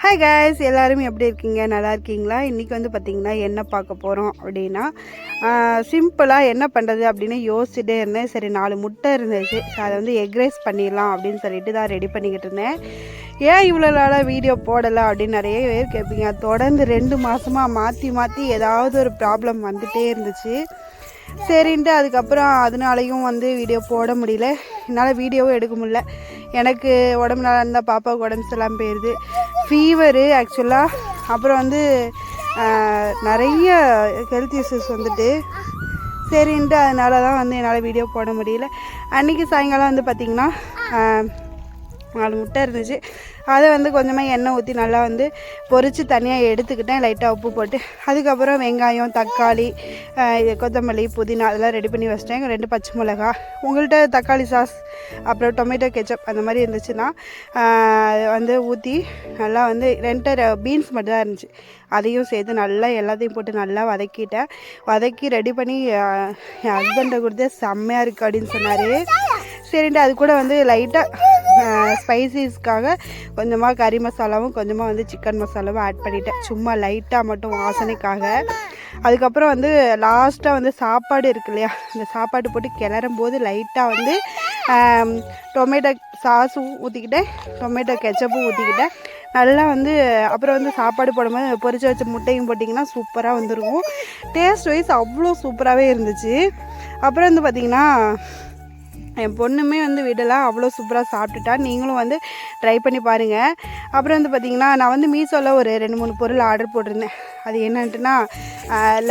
Hi guys, எல்லாரும் எப்படி இருக்கீங்க? நல்லா இருக்கீங்களா? இன்றைக்கி வந்து பார்த்திங்கன்னா என்ன பார்க்க போகிறோம் அப்படின்னா, சிம்பிளாக என்ன பண்ணுறது அப்படின்னு யோசிச்சுட்டே இருந்தேன். சரி 4 முட்டை இருந்துச்சு, அதை வந்து எக் ரைஸ் பண்ணிடலாம் அப்படின்னு சொல்லிட்டு தான் ரெடி பண்ணிக்கிட்டு இருந்தேன். ஏன் இவ்வளோ நாளாக வீடியோ போடலை அப்படின்னு நிறைய பேர் கேட்பீங்க. தொடர்ந்து 2 மாதமாக மாற்றி ஏதாவது ஒரு ப்ராப்ளம் வந்துகிட்டே இருந்துச்சு. சரின்ட்டு அதுக்கப்புறம் அதனாலையும் வந்து வீடியோ போட முடியல, என்னால் வீடியோவும் எடுக்க முடியல. எனக்கு உடம்பு நல்லா இருந்தால் பாப்பாவுக்கு உடம்பு சரியில்லாமல் போயிடுது, ஃபீவரு ஆக்சுவலாக. அப்புறம் வந்து நிறைய ஹெல்த் இஷ்யூஸ் வந்துட்டு, சரின்ட்டு அதனால தான் வந்து என்னால் வீடியோ போட முடியல. அன்றைக்கி சாயங்காலம் வந்து பார்த்திங்கன்னா 4 முட்டை இருந்துச்சு. அதை வந்து கொஞ்சமாக எண்ணெய் ஊற்றி நல்லா வந்து பொரித்து தனியாக எடுத்துக்கிட்டேன், லைட்டாக உப்பு போட்டு. அதுக்கப்புறம் வெங்காயம், தக்காளி, கொத்தமல்லி, புதினா அதெல்லாம் ரெடி பண்ணி வச்சிட்டேன். 2 பச்சை மிளகா, உங்கள்கிட்ட தக்காளி சாஸ் அப்புறம் டொமேட்டோ கெச்சப் அந்த மாதிரி இருந்துச்சுன்னா வந்து ஊற்றி நல்லா வந்து 2 பீன்ஸ் மட்டும் தான் இருந்துச்சு, அதையும் சேர்த்து நல்லா எல்லாத்தையும் போட்டு நல்லா வதக்கி ரெடி பண்ணி என் ஹஸ்பண்டை கொடுத்து செம்மையாக இருக்குது அப்படின்னு சொன்னார். சரின்ட்டு அது கூட வந்து லைட்டாக ஸ்பைசிஸ்க்காக கொஞ்சமாக கறி மசாலாவும் கொஞ்சமாக வந்து சிக்கன் மசாலாவும் ஆட் பண்ணிவிட்டேன், சும்மா லைட்டாக மட்டும் வாசனைக்காக. அதுக்கப்புறம் வந்து லாஸ்ட்டாக வந்து சாப்பாடு இருக்கு இல்லையா, இந்த சாப்பாடு போட்டு கிளறும் போது லைட்டாக வந்து டொமேட்டோ சாஸும் ஊற்றிக்கிட்டேன், டொமேட்டோ கெச்சப்பும் ஊற்றிக்கிட்டேன். நல்லா வந்து அப்புறம் வந்து சாப்பாடு போடும்போது பொரிச்சு வச்ச முட்டையும் போட்டிங்கன்னா சூப்பராக வந்துருக்கும். டேஸ்ட் வைஸ் அவ்வளோ சூப்பராகவே இருந்துச்சு. அப்புறம் வந்து பார்த்திங்கன்னா என் பொண்ணுமே வந்து விடலாம், அவ்வளோ சூப்பராக சாப்பிட்டுட்டா. நீங்களும் வந்து ட்ரை பண்ணி பாருங்கள். அப்புறம் வந்து பார்த்திங்கன்னா நான் வந்து மீஷோவில் ஒரு 2-3 பொருள் ஆர்டர் போட்டிருந்தேன். அது என்னன்ட்டுனா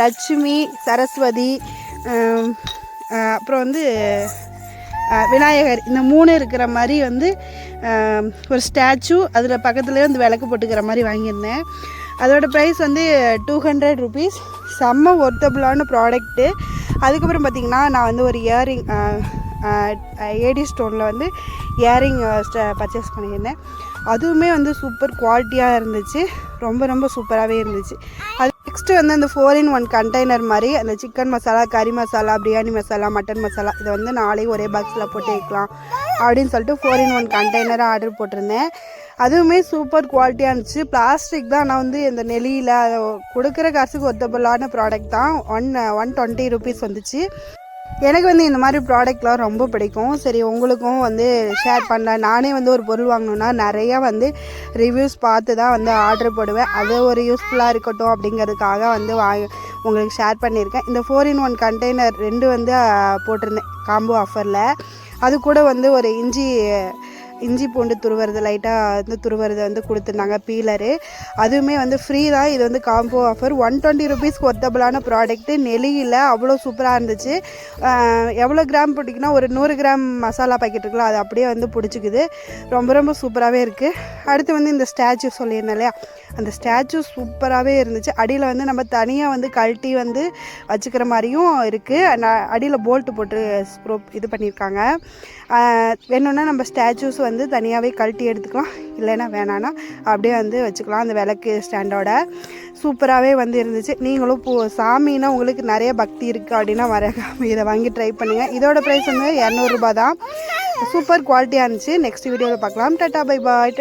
லட்சுமி, சரஸ்வதி, அப்புறம் வந்து விநாயகர், இந்த 3 இருக்கிற மாதிரி வந்து ஒரு ஸ்டாச்சு, அதில் பக்கத்துலேயே வந்து விளக்கு போட்டுக்கிற மாதிரி வாங்கியிருந்தேன். அதோடய ப்ரைஸ் வந்து 200 ருபீஸ். செம்ம ஒர்த்தபுளான ப்ராடக்ட்டு. அதுக்கப்புறம் பார்த்திங்கன்னா நான் வந்து ஒரு இயரிங் ஏடி ஸ்டோனில் வந்து இயரிங் பர்ச்சேஸ் பண்ணியிருந்தேன். அதுவுமே வந்து சூப்பர் குவாலிட்டியாக இருந்துச்சு, ரொம்ப சூப்பராகவே இருந்துச்சு. அது நெக்ஸ்ட்டு வந்து அந்த 4-in-1 கண்டெய்னர் மாதிரி அந்த சிக்கன் மசாலா, கறி மசாலா, பிரியாணி மசாலா, மட்டன் மசாலா இதை வந்து நாளைக்கு ஒரே பாக்ஸில் போட்டு வைக்கலாம் அப்படின்னு சொல்லிட்டு 4-in-1 கண்டெய்னராக ஆர்டர் போட்டிருந்தேன். அதுவுமே சூப்பர் குவாலிட்டியாக இருந்துச்சு. பிளாஸ்டிக் தான், நான் வந்து இந்த நெலியில் கொடுக்குற காசுக்கு ஒர்த்தபுளான ப்ராடக்ட் தான். 120 ருபீஸ் வந்துச்சு. எனக்கு வந்து இந்த மாதிரி ப்ராடக்ட்லாம் ரொம்ப பிடிக்கும். சரி உங்களுக்கும் வந்து ஷேர் பண்ணேன். நானே வந்து ஒரு பொருள் வாங்கணுன்னா நிறையா வந்து ரிவ்யூஸ் பார்த்து தான் வந்து ஆர்டர் போடுவேன். அது ஒரு யூஸ்ஃபுல்லாக இருக்கட்டும் அப்படிங்கிறதுக்காக வந்து உங்களுக்கு ஷேர் பண்ணியிருக்கேன். இந்த 4-in-1 கண்டெய்னர் 2 வந்து போட்டிருந்தேன் காம்போ ஆஃபரில். அது கூட வந்து ஒரு இஞ்சி பூண்டு துருவுறது, லைட்டாக வந்து துருவுறது வந்து கொடுத்துருந்தாங்க, பீலரு. அதுவுமே வந்து ஃப்ரீ தான். இது வந்து காம்போ ஆஃபர் 120 ருபீஸ்க்கு ஒர்த்தபுளான ப்ராடக்ட்டு. நெலியில் அவ்வளோ சூப்பராக இருந்துச்சு. எவ்வளோ கிராம் பிடிக்குன்னா ஒரு 100 கிராம் மசாலா பாக்கெட் இருக்குல்ல, அது அப்படியே வந்து பிடிச்சிக்குது. ரொம்ப சூப்பராகவே இருக்குது. அடுத்து வந்து இந்த ஸ்டாச்சு சொல்லியிருந்தேன் இல்லையா, அந்த ஸ்டாச்சு சூப்பராகவே இருந்துச்சு. அடியில் வந்து நம்ம தனியாக வந்து கழட்டி வந்து வச்சுக்கிற மாதிரியும் இருக்குது. அடியில் போல்ட்டு போட்டு ஸ்க்ரூ இது பண்ணியிருக்காங்க. வேணும்னா நம்ம ஸ்டாச்சூஸ் வந்து தனியாகவே கழட்டி எடுத்துக்கலாம், இல்லைன்னா வேணான்னா அப்படியே வந்து வச்சுக்கலாம். அந்த விளக்கு ஸ்டாண்டோட சூப்பராகவே வந்து இருந்துச்சு. நீங்களும் சாமின்னா உங்களுக்கு நிறைய பக்தி இருக்குது அப்படின்னா மறக்காமல் இதை வாங்கி ட்ரை பண்ணுங்கள். இதோட ப்ரைஸ் வந்து 200 ரூபா தான். சூப்பர் குவாலிட்டியாக இருந்துச்சு. நெக்ஸ்ட் வீடியோவில் பார்க்கலாம். Tata bye bye.